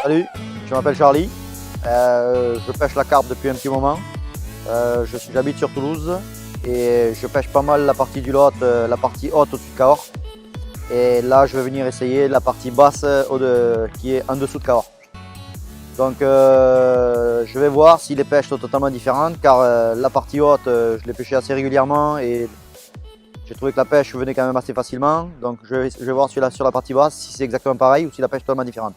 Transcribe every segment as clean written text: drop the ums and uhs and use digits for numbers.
Salut, je m'appelle Charlie, je pêche la carpe depuis un petit moment. J'habite sur Toulouse et je pêche pas mal la partie du Lot, la partie haute au-dessus de Cahors. Et là je vais venir essayer la partie basse qui est en dessous de Cahors. Donc je vais voir si les pêches sont totalement différentes car la partie haute je l'ai pêchée assez régulièrement et j'ai trouvé que la pêche venait quand même assez facilement. Donc je vais voir sur la partie basse si c'est exactement pareil ou si la pêche est totalement différente.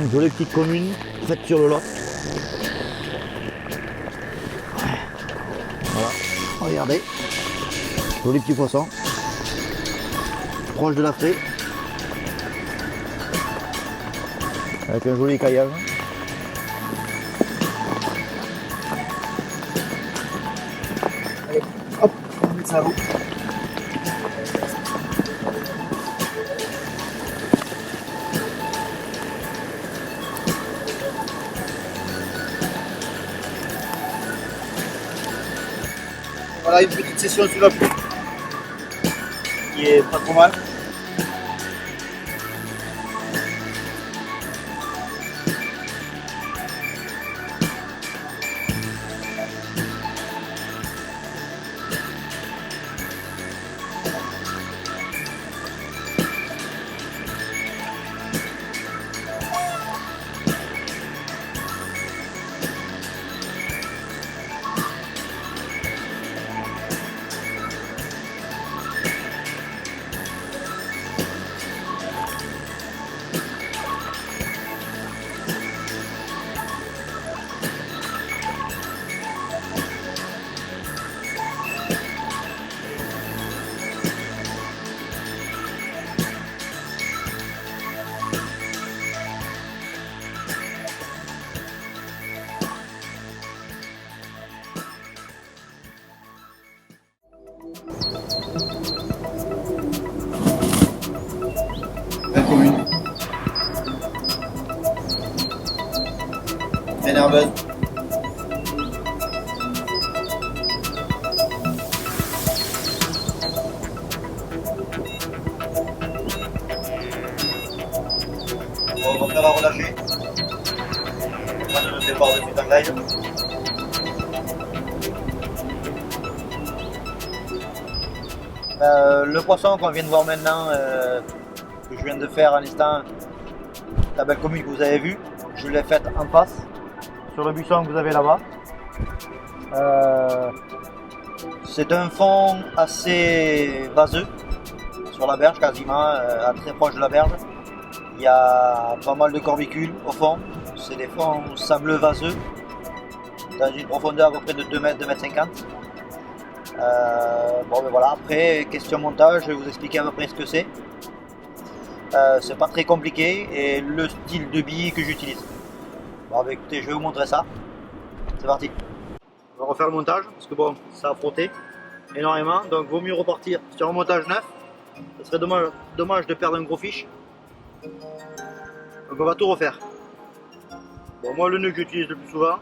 Une jolie petite commune faite sur le Lot. Voilà, regardez, joli petit poisson, proche de la fraie, avec un joli caillage. Allez, hop, on met ça à l'eau. Voilà une petite session sur la pluie qui est pas trop mal. Belle commune. Très nerveuse. On va faire la relâcher. graille. Le poisson qu'on vient de voir maintenant, que je viens de faire à l'instant, la belle commune que vous avez vue, je l'ai faite en face, sur le buisson que vous avez là-bas. C'est un fond assez vaseux, sur la berge quasiment, très proche de la berge. Il y a pas mal de corbicules au fond, c'est des fonds sableux vaseux, dans une profondeur à peu près de 2 mètres, 2 mètres 50. Bon ben voilà, après question montage, je vais vous expliquer à peu près ce que c'est. C'est pas très compliqué et le style de billes que j'utilise. Bon ben écoutez, je vais vous montrer ça. C'est parti. On va refaire le montage parce que bon, ça a frotté énormément, donc vaut mieux repartir sur un montage neuf. Ce serait dommage de perdre un gros fiche. Donc on va tout refaire. Bon, moi le nœud que j'utilise le plus souvent,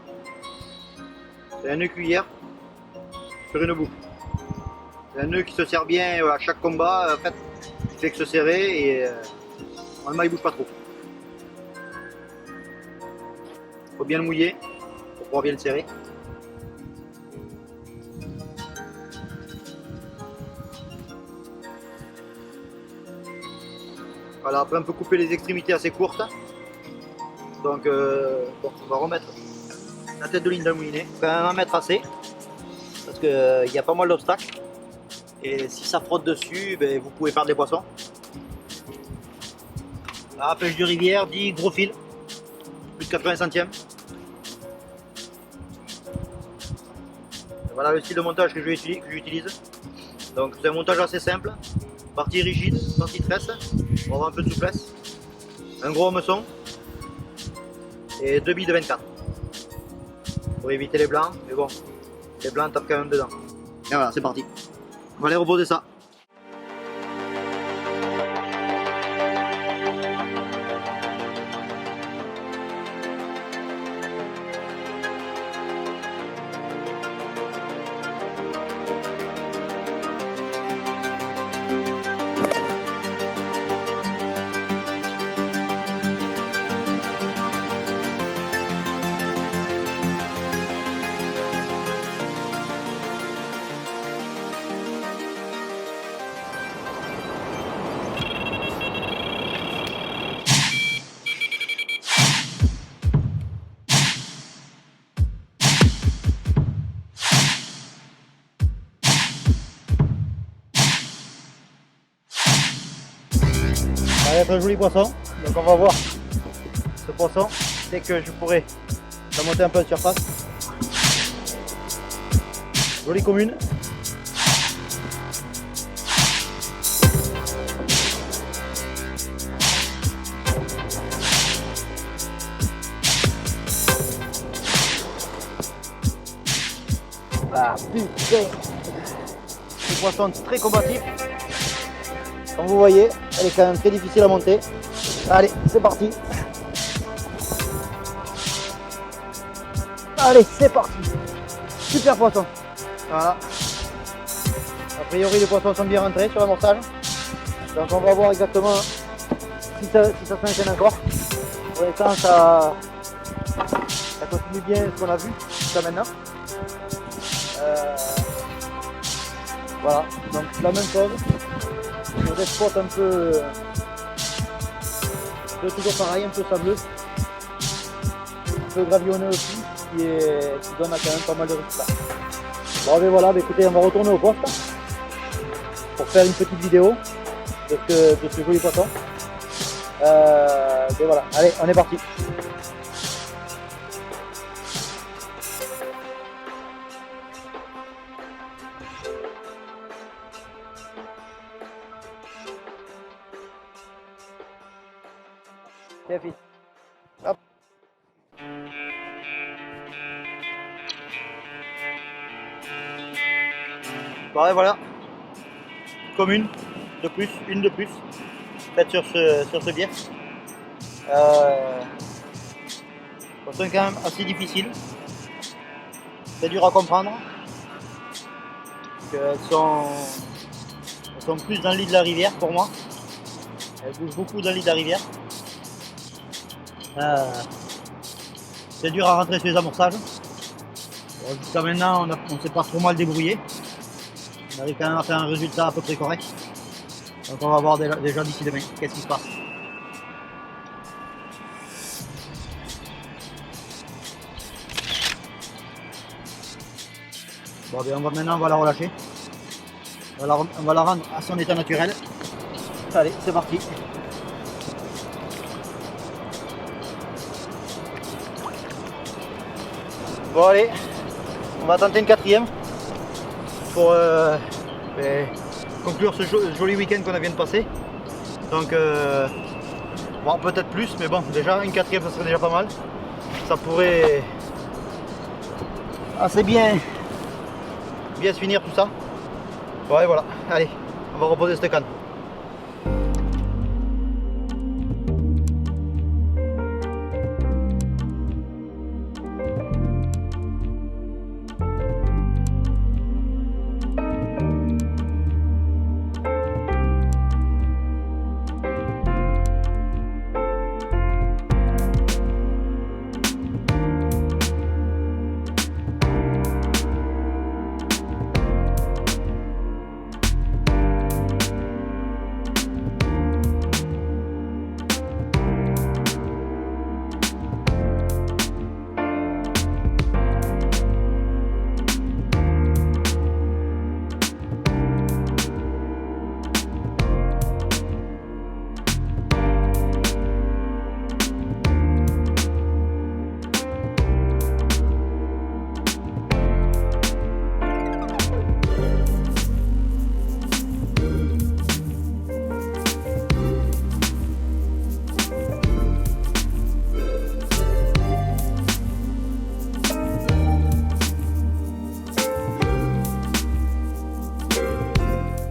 c'est un nœud cuillère sur une boucle. C'est un nœud qui se sert bien à chaque combat, en fait, il fait que se serrer et normalement il bouge pas trop. Il faut bien le mouiller pour pouvoir bien le serrer. Voilà, après on peut couper les extrémités assez courtes. Donc bon, on va remettre la tête de ligne dans le moulinet. On va en mettre assez parce qu'il y a pas mal d'obstacles. Et si ça frotte dessus, ben, vous pouvez perdre des poissons. La pêche de rivière dit gros fil, plus de 80 centièmes. Voilà le style de montage que j'utilise. Donc c'est un montage assez simple. Partie rigide, partie tresse, pour avoir un peu de souplesse. Un gros hameçon et 2 billes de 24. Pour éviter les blancs, mais bon, les blancs tapent quand même dedans. Et voilà, c'est parti. On va aller reposer ça. Ça va être un joli poisson, donc on va voir ce poisson dès que je pourrai remonter un peu de surface. Jolie commune. Ah putain, ce poisson très combatif. Comme vous voyez, elle est quand même très difficile à monter. Allez, c'est parti. Allez, c'est parti. Super poisson. Voilà. A priori, les poissons sont bien rentrés sur l'amorçage. Donc on va voir exactement si ça s'enchaîne encore. Pour l'instant, ça continue bien ce qu'on a vu jusqu'à maintenant. Voilà, donc la même chose. Sur des spots un peu toujours pareil, un peu sableux, un peu gravillonneux aussi, qui donne quand même pas mal de résultats. Bon ben voilà, écoutez, on va retourner au poste pour faire une petite vidéo de ce joli poisson. Et voilà, allez, on est parti. Hop. Bon et voilà, commune de plus, une de plus, faite sur ce biais. C'est quand même assez difficile, c'est dur à comprendre, elles sont plus dans le lit de la rivière pour moi, elles bougent beaucoup dans le lit de la rivière. C'est dur à rentrer sur les amorçages. Bon, jusqu'à maintenant, on ne s'est pas trop mal débrouillé. On arrive quand même à faire un résultat à peu près correct. Donc on va voir déjà d'ici demain qu'est-ce qui se passe. Bon, bien, maintenant on va la relâcher. On va la rendre à son état naturel. Allez, c'est parti. Bon allez, on va tenter une quatrième pour conclure ce joli week-end qu'on vient de passer. Donc bon, peut-être plus, mais bon, déjà une quatrième ça serait déjà pas mal. Ça pourrait assez bien se finir tout ça. Ouais, voilà, allez, on va reposer cette canne.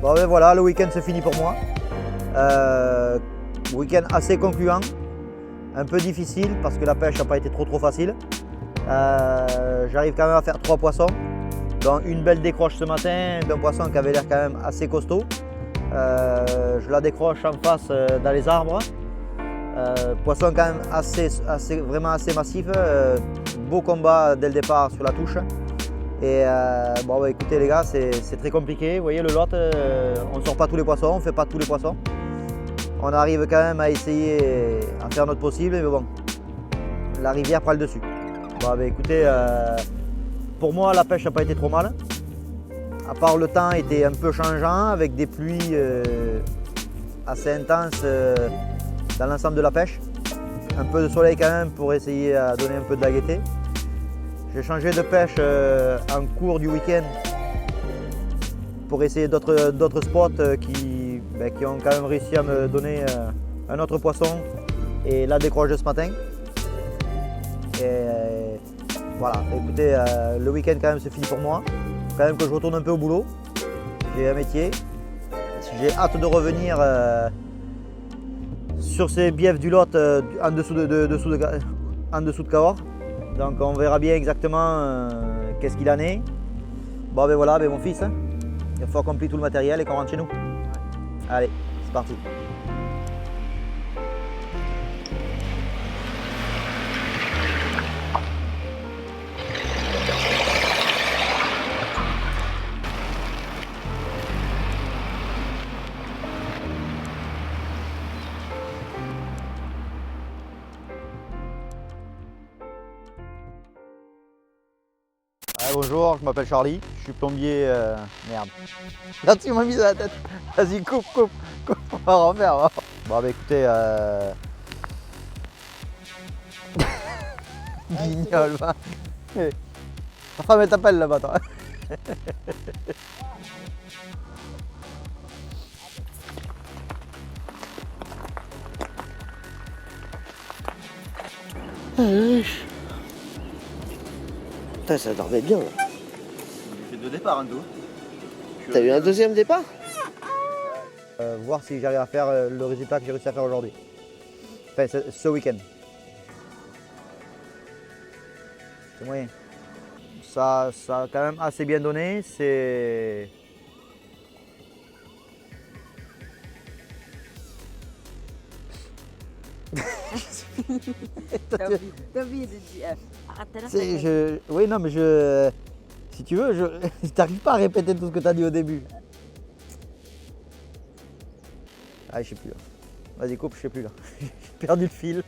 Bon ben voilà, le week-end se finit pour moi. Week-end assez concluant, un peu difficile parce que la pêche n'a pas été trop facile. J'arrive quand même à faire 3 poissons, dont une belle décroche ce matin d'un poisson qui avait l'air quand même assez costaud. Je la décroche en face dans les arbres. Poisson quand même vraiment assez massif, beau combat dès le départ sur la touche. Et bon bah, écoutez les gars, c'est très compliqué. Vous voyez le lot, on ne sort pas tous les poissons, on ne fait pas tous les poissons. On arrive quand même à essayer à faire notre possible, mais bon, la rivière prend le dessus. Bon bah, écoutez, pour moi la pêche n'a pas été trop mal. À part le temps était un peu changeant avec des pluies assez intenses dans l'ensemble de la pêche. Un peu de soleil quand même pour essayer à donner un peu de la gaieté. J'ai changé de pêche en cours du week-end pour essayer d'autres spots qui ont quand même réussi à me donner un autre poisson et la décroche de ce matin. Et voilà, écoutez, le week-end quand même c'est fini pour moi. Il faut quand même que je retourne un peu au boulot. J'ai un métier. J'ai hâte de revenir sur ces biefs du Lot en dessous de Cahors. Donc on verra bien exactement qu'est-ce qu'il en est. Bon ben voilà, ben mon fils, hein, il faut qu'on plie tout le matériel et qu'on rentre chez nous. Allez, c'est parti. Bonjour, je m'appelle Charlie, je suis plombier. Merde. Là tu m'as mis dans la tête. Vas-y, coupe, on va refaire. Va. Bon bah écoutez, Guignol, va. Ta femme elle t'appelle là-bas, toi. Putain, ça dormait bien là. J'ai fait 2 départs en tout. T'as eu un deuxième départ? Voir si j'arrive à faire le résultat que j'ai réussi à faire aujourd'hui. Enfin, ce week-end. C'est moyen. Ça a quand même assez bien donné. C'est. Toi, tu- T'as oublié de dire. Arrête là. Oui, non, mais si tu veux, t'arrives pas à répéter tout ce que tu as dit au début. Ah, je sais plus là. Vas-y, coupe, je sais plus là. J'ai perdu le fil.